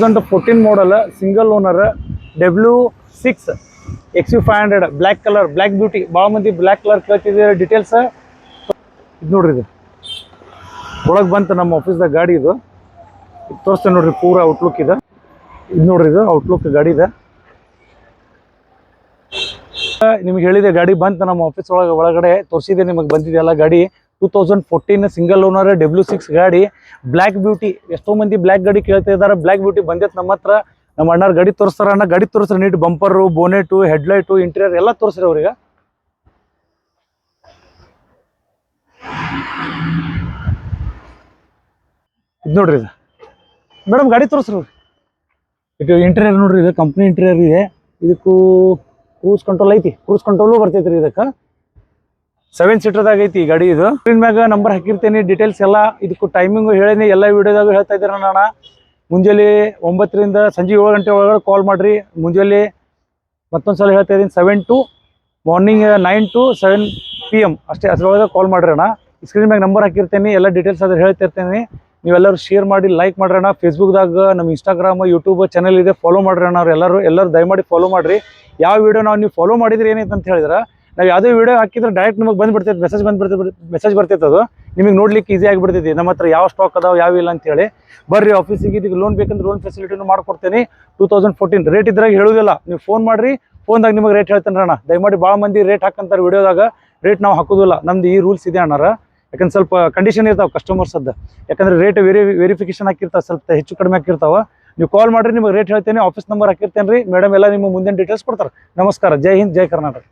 2014 model, single owner, W6 XU500 black color, black beauty. ಭಾಳ ಮಂದಿ black colour ಕೇಳ್ತಿದ್ದೀರ details. ಇದು ನೋಡ್ರಿ, ಇದು ಒಳಗೆ ಬಂತು ನಮ್ಮ ಆಫೀಸ್ದಾಗ ಗಾಡಿ. ಇದು ತೋರಿಸ್ತೇನೆ ನೋಡ್ರಿ, ಪೂರ ಔಟ್ಲುಕ್ ಇದೆ. ಇದು ನೋಡ್ರಿ, ಇದು ಔಟ್ಲುಕ್ ಗಾಡಿ ಇದೆ. ನಿಮ್ಗೆ ಹೇಳಿದೆ ಗಾಡಿ ಬಂತು ನಮ್ಮ ಆಫೀಸ್ ಒಳಗಡೆ ತೋರಿಸಿದೆ ನಿಮಗೆ. ಬಂದಿದೆಯಲ್ಲ ಗಾಡಿ 2014 ಸಿಂಗಲ್ ಓನರ್ W6 ಗಾಡಿ, ಬ್ಲ್ಯಾಕ್ ಬ್ಯೂಟಿ. ಎಷ್ಟೋ ಮಂದಿ ಬ್ಲ್ಯಾಕ್ ಗಾಡಿ ಕೇಳ್ತಾ ಇದ್ದಾರೆ. ಬ್ಲ್ಯಾಕ್ ಬ್ಯೂಟಿ ಬಂದೈತೆ ನಮ್ಮ ಹತ್ರ. ನಮ್ಮ ಅಣ್ಣಾರು ಗಾಡಿ ತೋರಿಸ್ತಾರ. ಅಣ್ಣ ಗಾಡಿ ತೋರಿಸ್ರಿ, ನೀಟ್ ಬಂಪರು, ಬೋನೆಟು, ಹೆಡ್ಲೈಟು, ಇಂಟೀರಿಯರ್ ಎಲ್ಲ ತೋರಿಸ್ರಿ ಅವ್ರಿಗೆ. ಇದು ನೋಡ್ರಿ, ಇದು ಮೇಡಮ್ ಗಾಡಿ ತೋರಿಸ್ರಿ. ಇದು ಇಂಟೀರಿಯರ್ ನೋಡ್ರಿ, ಇದು ಕಂಪ್ನಿ ಇಂಟೀರಿಯರ್ ಇದೆ. ಇದಕ್ಕೂ ಕ್ರೂಸ್ ಕಂಟ್ರೋಲ್ ಐತಿ, ಕ್ರೂಸ್ ಕಂಟ್ರೋಲು ಬರ್ತೈತ್ರಿ. ಇದಕ್ಕೆ 7 ಸೀಟರ್ದಾಗ ಐತಿ ಈ ಗಾಡಿ. ಇದು ಸ್ಕ್ರೀನ್ ಮ್ಯಾಗ ನಂಬರ್ ಹಾಕಿರ್ತೀನಿ, ಡೀಟೇಲ್ಸ್ ಎಲ್ಲ. ಇದಕ್ಕೂ ಟೈಮಿಂಗು ಹೇಳೀನಿ, ಎಲ್ಲ ವಿಡಿಯೋದಾಗ ಹೇಳ್ತಾ ಇದ್ದೀರ ನಾನು. ಮುಂಜಾನೆ 9 ರಿಂದ ಸಂಜೆ 7 ಗಂಟೆ ಒಳಗಡೆ ಕಾಲ್ ಮಾಡಿರಿ. ಮುಂಜಾನೆ ಮತ್ತೊಂದು ಸಲ ಹೇಳ್ತಾ ಇದ್ದೀನಿ, 7 to ಮಾರ್ನಿಂಗ್ 9 to 7 PM ಅಷ್ಟೇ. ಅದ್ರೊಳಗೆ ಕಾಲ್ ಮಾಡಿರಿ ಅಣ್ಣ. ಸ್ಕ್ರೀನ್ ಮ್ಯಾಗ ನಂಬರ್ ಹಾಕಿರ್ತೀನಿ, ಎಲ್ಲ ಡೀಟೇಲ್ಸ್ ಅದ್ರ ಹೇಳ್ತಿರ್ತೀನಿ. ನೀವೆಲ್ಲರೂ ಶೇರ್ ಮಾಡಿ, ಲೈಕ್ ಮಾಡ್ರಿ ಅಣ್ಣ. ಫೇಸ್ಬುಕ್ದಾಗ, ನಮ್ಮ ಇನ್ಸ್ಟಾಗ್ರಾಮ್, ಯೂಟ್ಯೂಬ್ ಚಾನಲ್ ಇದೆ, ಫಾಲೋ ಮಾಡ್ರಿ ಅಣ್ಣ. ಎಲ್ಲರೂ ದಯಮಾಡಿ ಫಾಲೋ ಮಾಡಿರಿ. ಯಾವ ವಿಡಿಯೋ ನೀವು ಫಾಲೋ ಮಾಡಿದ್ರೆ ಏನೈತೆ ಅಂತ ಹೇಳಿದ್ರೆ, ನಾವು ಯಾವುದೇ ವಿಡಿಯೋ ಹಾಕಿದ್ರೆ ಡೈರೆಕ್ಟ್ ನಿಮಗೆ ಬಂದುಬಿಡ್ತೈತೆ, ಮೆಸೇಜ್ ಬರ್ತೈತೆ. ಅದು ನಿಮಗೆ ನೋಡ್ಲಿಕ್ಕೆ ಈಸಿ ಆಗಿಬಿಡ್ತೈತಿ, ನಮ್ಮ ಹತ್ರ ಯಾವ ಸ್ಟಾಕ್ ಅದಾವ ಯಾವ ಇಲ್ಲ ಅಂತೇಳಿ. ಬರ್ರಿ ಆಫೀಸಿಗೆ. ಇದಕ್ಕೆ ಲೋನ್ ಬೇಕಂದ್ರೆ ಲೋನ್ ಫೆಸಿಲಿಟಿನೂ ಮಾಡ್ಕೊಡ್ತೀನಿ. 2014 ರೇಟ್ ಇದ್ರಾಗ ಹೇಳೋದಿಲ್ಲ, ನೀವು ಫೋನ್ ಮಾಡಿರಿ. ಫೋನ್ದಾಗ ನಿಮಗೆ ರೇಟ್ ಹೇಳ್ತೇನೆ ಅಣ್ಣ. ದಯಮಾಡಿ ಭಾಳ ಮಂದಿ ರೇಟ್ ಹಾಕಂತಾರೆ ವಿಡಿಯೋದಾಗ, ರೇಟ್ ನಾವು ಹಾಕೋದಿಲ್ಲ. ನಮ್ದು ಈ ರೂಲ್ಸ್ ಇದೆ ಅಣ್ಣಾರ. ಯಾಕಂದ್ರೆ ಸ್ವಲ್ಪ ಕಂಡೀಷನ್ ಇರ್ತಾವೆ ಕಸ್ಟಮರ್ಸದ್ದು. ಯಾಕಂದ್ರೆ ರೇಟ್ ವೆರಿಫಿಕೇಶನ್ ಹಾಕಿರ್ತಾವೆ, ಸ್ವಲ್ಪ ಹೆಚ್ಚು ಕಡಿಮೆ ಹಾಕಿರ್ತಾವೆ. ನೀವು ಕಾಲ್ ಮಾಡಿರಿ, ನಿಮಗೆ ರೇಟ್ ಹೇಳ್ತೇನೆ. ಆಫೀಸ್ ನಂಬರ್ ಹಾಕಿರ್ತೇನೆ ರೀ. ಮೇಡಮ್ ಎಲ್ಲ ನಿಮ್ಮ ಮುಂದಿನ ಡೀಟೇಲ್ಸ್ ಕೊಡ್ತಾರೆ. ನಮಸ್ಕಾರ. ಜೈ ಹಿಂದ್, ಜೈ ಕರ್ನಾಟಕ.